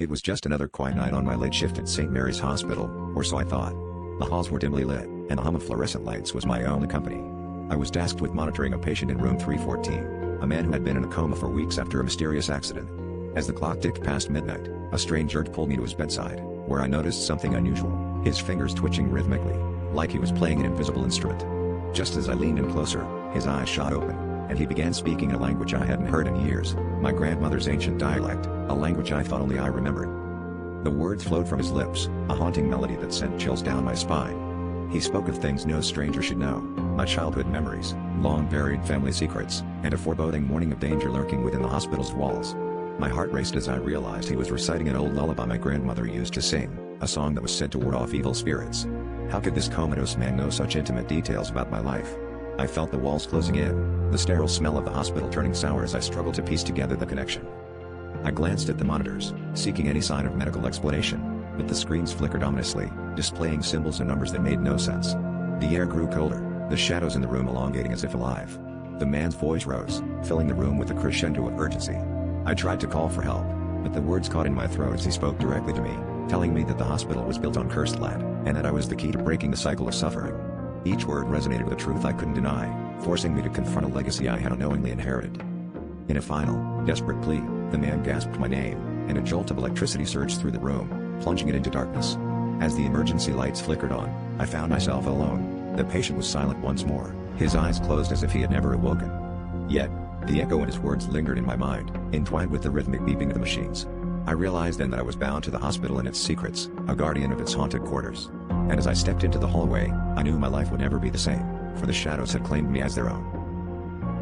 It was just another quiet night on my late shift at St. Mary's Hospital, or so I thought. The halls were dimly lit, and the hum of fluorescent lights was my only company. I was tasked with monitoring a patient in room 314, a man who had been in a coma for weeks after a mysterious accident. As the clock ticked past midnight, a strange urge pulled me to his bedside, where I noticed something unusual, his fingers twitching rhythmically, like he was playing an invisible instrument. Just as I leaned in closer, his eyes shot open, and he began speaking a language I hadn't heard in years, my grandmother's ancient dialect, a language I thought only I remembered. The words flowed from his lips, a haunting melody that sent chills down my spine. He spoke of things no stranger should know, my childhood memories, long-buried family secrets, and a foreboding warning of danger lurking within the hospital's walls. My heart raced as I realized he was reciting an old lullaby my grandmother used to sing, a song that was said to ward off evil spirits. How could this comatose man know such intimate details about my life? I felt the walls closing in, the sterile smell of the hospital turning sour as I struggled to piece together the connection. I glanced at the monitors, seeking any sign of medical explanation, but the screens flickered ominously, displaying symbols and numbers that made no sense. The air grew colder, the shadows in the room elongating as if alive. The man's voice rose, filling the room with a crescendo of urgency. I tried to call for help, but the words caught in my throat as he spoke directly to me, telling me that the hospital was built on cursed land, and that I was the key to breaking the cycle of suffering. Each word resonated with a truth I couldn't deny, forcing me to confront a legacy I had unknowingly inherited. In a final, desperate plea, the man gasped my name, and a jolt of electricity surged through the room, plunging it into darkness. As the emergency lights flickered on, I found myself alone. The patient was silent once more, his eyes closed as if he had never awoken. Yet, the echo of his words lingered in my mind, entwined with the rhythmic beeping of the machines. I realized then that I was bound to the hospital and its secrets, a guardian of its haunted quarters. And as I stepped into the hallway, I knew my life would never be the same, for the shadows had claimed me as their own.